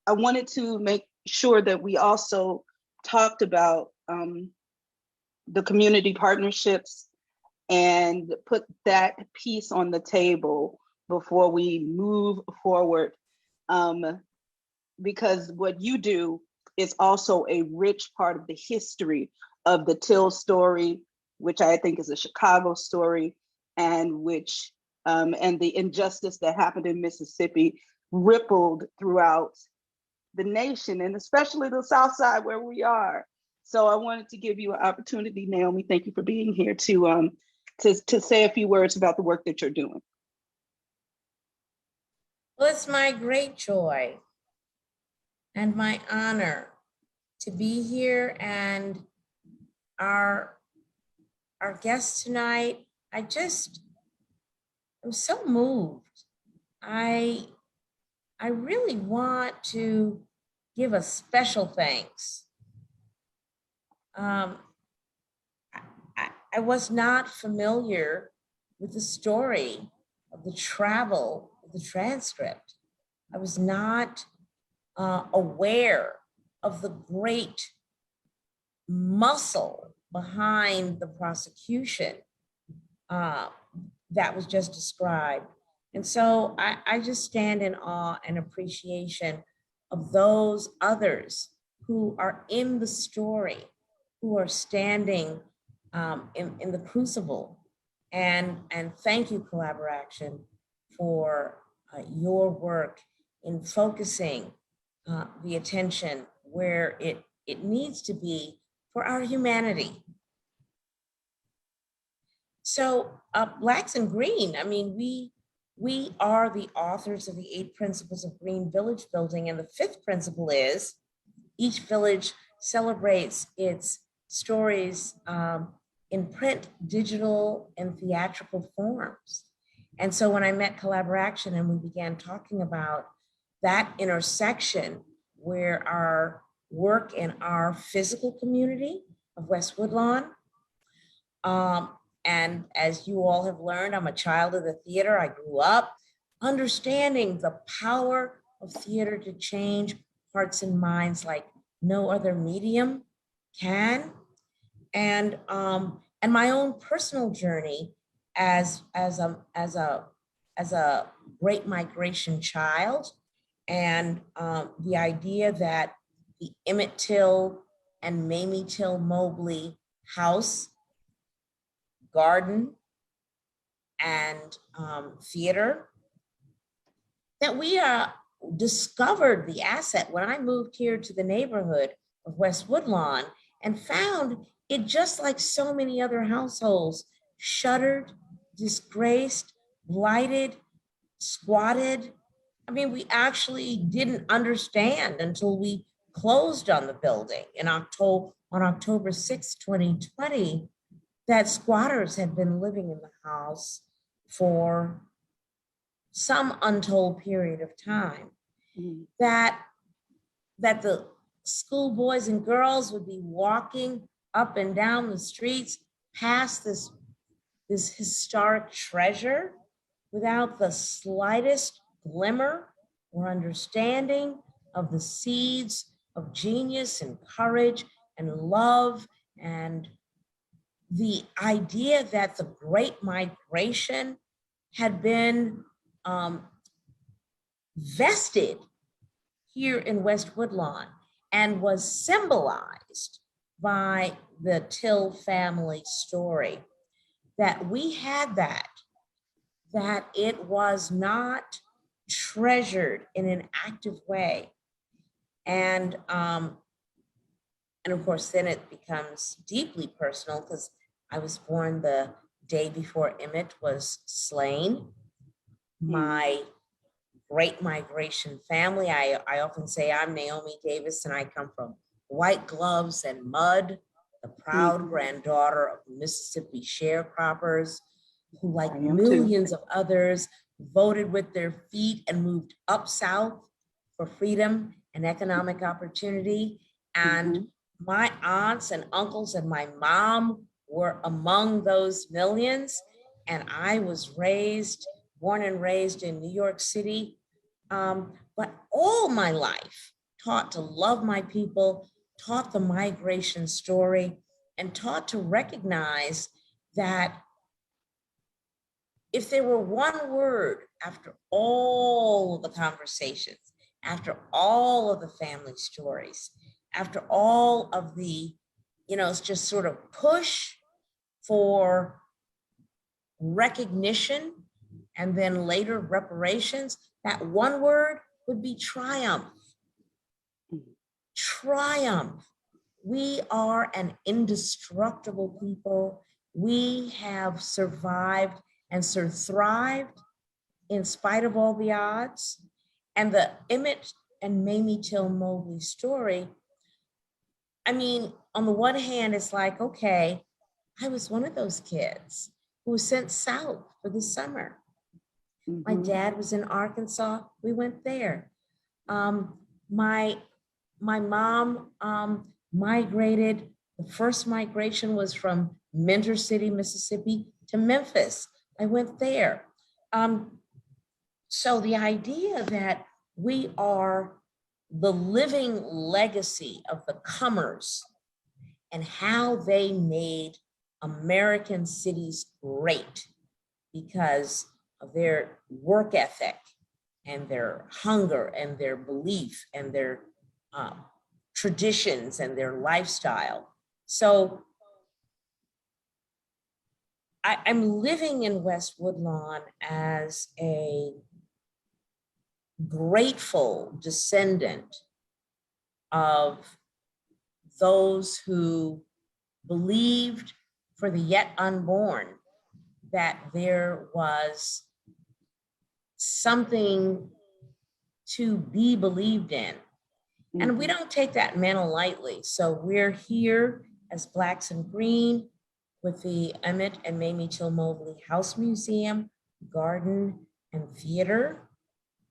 I wanted to make sure that we also talked about the community partnerships and put that piece on the table before we move forward. Because what you do is also a rich part of the history of the Till story, which I think is a Chicago story, and which and the injustice that happened in Mississippi rippled throughout the nation, and especially the South Side where we are. So I wanted to give you an opportunity, Naomi. Thank you for being here to say a few words about the work that you're doing. Well, it's my great joy and my honor to be here, and our guest tonight. I'm so moved. I really want to give a special thanks. I was not familiar with the story of the travel of the transcript. I was not aware of the great muscle behind the prosecution that was just described. And so I just stand in awe and appreciation of those others who are in the story, who are standing in the crucible. And thank you, Collaboraction, for your work in focusing the attention where it needs to be for our humanity. So Blacks in Green, I mean, we are the authors of the 8 principles of green village building. And the 5th principle is each village celebrates its stories in print, digital, and theatrical forms. And so when I met Collaboraction and we began talking about that intersection where our work in our physical community of West Woodlawn, and as you all have learned, I'm a child of the theater. I grew up understanding the power of theater to change hearts and minds like no other medium can. And my own personal journey as a Great Migration child, and the idea that the Emmett Till and Mamie Till Mobley house, garden, and theater, that we discovered the asset when I moved here to the neighborhood of West Woodlawn and found it, just like so many other households, shuttered, disgraced, blighted, squatted. I mean, we actually didn't understand until we closed on the building on October 6, 2020, that squatters had been living in the house for some untold period of time. That the school boys and girls would be walking up and down the streets past this historic treasure without the slightest glimmer or understanding of the seeds of genius and courage and love, and the idea that the Great Migration had been vested here in West Woodlawn and was symbolized by the Till family story, that we had that it was not treasured in an active way. And of course, then it becomes deeply personal because I was born the day before Emmett was slain. My Great Migration family, I often say I'm Naomi Davis and I come from white gloves and mud, the proud granddaughter of Mississippi sharecroppers who, like millions of others, voted with their feet and moved up south for freedom and economic opportunity. And my aunts and uncles and my mom were among those millions. And I was born and raised in New York City. But all my life, taught to love my people, taught the migration story, and taught to recognize that if there were one word after all of the conversations, after all of the family stories, after all of the, it's just sort of push for recognition and then later reparations, that one word would be triumph. Triumph. We are an indestructible people. We have survived and sort of thrived in spite of all the odds. And the Emmett and Mamie Till Mobley story, I mean, on the one hand, it's like, okay, I was one of those kids who was sent south for the summer. My dad was in Arkansas. We went there. My mom migrated. The first migration was from Mentor City, Mississippi to Memphis. I went there. So the idea that we are the living legacy of the comers and how they made American cities great because of their work ethic and their hunger and their belief and their traditions and their lifestyle. So I'm living in West Woodlawn as a grateful descendant of those who believed for the yet unborn that there was something to be believed in. And we don't take that mantle lightly. So we're here as Blacks in Green with the Emmett and Mamie Till Mobley House Museum, Garden, and Theater.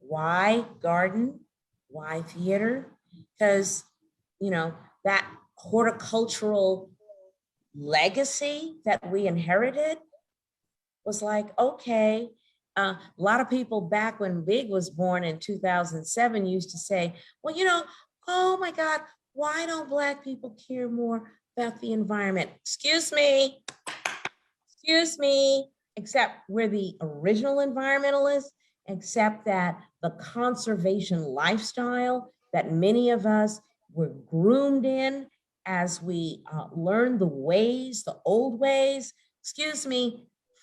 Why garden? Why theater? Because, that horticultural legacy that we inherited was like, okay, a lot of people back when Big was born in 2007 used to say, well, oh my God, why don't Black people care more about the environment? Excuse me, except we're the original environmentalists, except that the conservation lifestyle that many of us were groomed in as we learned the old ways,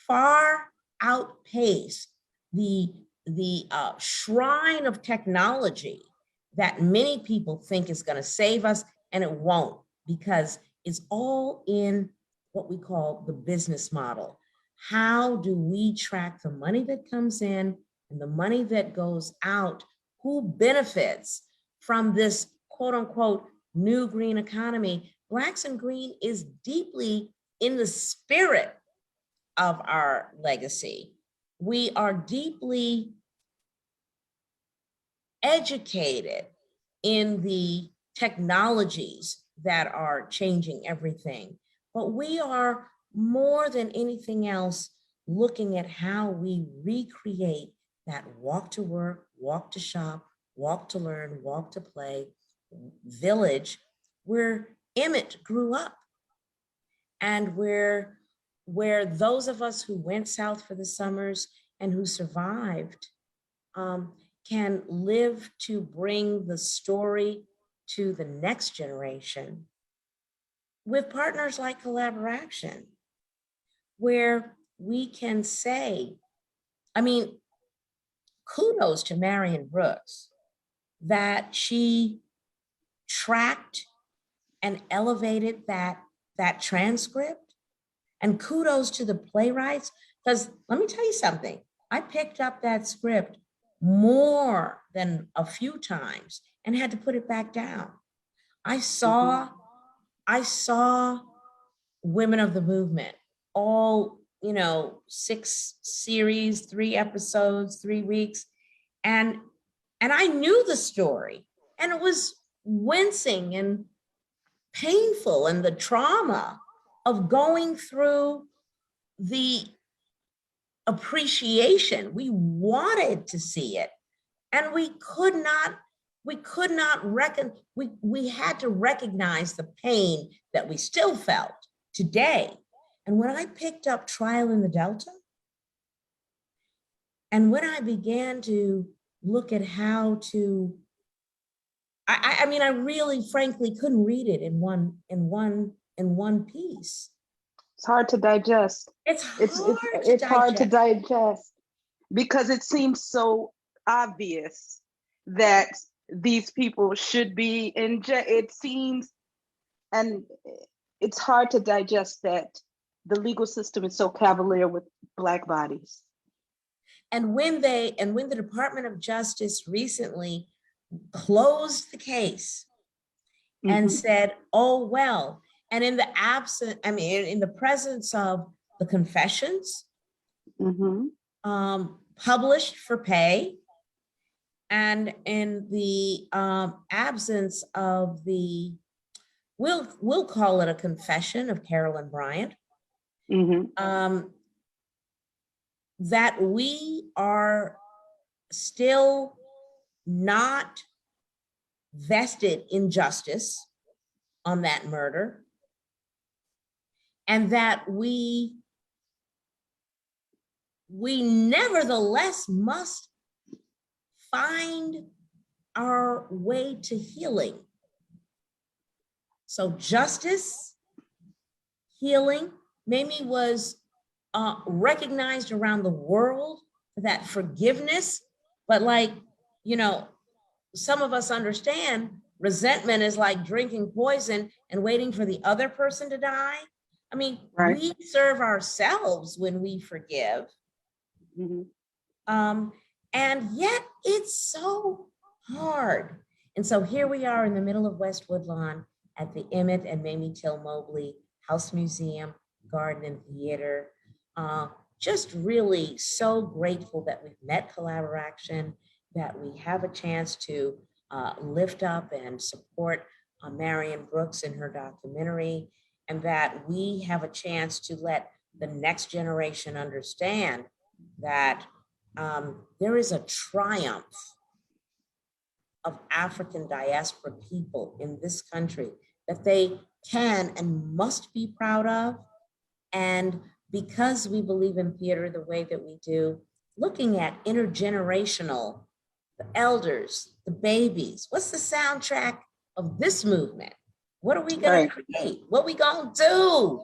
far outpace the shrine of technology that many people think is going to save us, and it won't, because it's all in what we call the business model. How do we track the money that comes in and the money that goes out? Who benefits from this quote unquote new green economy? Blacks in Green is deeply in the spirit of our legacy. We are deeply educated in the technologies that are changing everything. But we are more than anything else looking at how we recreate that walk to work, walk to shop, walk to learn, walk to play village where Emmett grew up, and where those of us who went south for the summers and who survived can live to bring the story to the next generation with partners like Collaboraction, where we can say, kudos to Marion Brooks that she tracked and elevated that transcript, and kudos to the playwrights, because let me tell you something, I picked up that script more than a few times and had to put it back down. I saw Women of the Movement, all, 6 series, 3 episodes, 3 weeks. And I knew the story, and it was wincing and painful, and the trauma of going through the appreciation. We wanted to see it, and we could not we could not we had to recognize the pain that we still felt today. And when I picked up Trial in the Delta, and when I began to look at how to, I mean, I really, frankly, couldn't read it in one piece. It's hard to digest. It's It's hard to digest because it seems so obvious that these people should be in jail. It seems, and it's hard to digest that the legal system is so cavalier with Black bodies. And when the Department of Justice recently closed the case and said, oh, well, and in the presence of the confessions published for pay, and in the absence of the, we'll call it a confession of Carolyn Bryant, that we are still not vested in justice on that murder, and that we nevertheless must find our way to healing. So justice, healing. Mamie was recognized around the world for that forgiveness, but like, you know, some of us understand resentment is like drinking poison and waiting for the other person to die. I mean, we serve ourselves when we forgive. And yet it's so hard. And so here we are in the middle of West Woodlawn at the Emmett and Mamie Till Mobley House Museum, Garden and Theater. Just really so grateful that we've met Collaboraction, that we have a chance to lift up and support Marion Brooks in her documentary, and that we have a chance to let the next generation understand that there is a triumph of African diaspora people in this country that they can and must be proud of. And because we believe in theater the way that we do, looking at intergenerational, the elders, the babies, what's the soundtrack of this movement? What are we gonna create? What are we gonna do?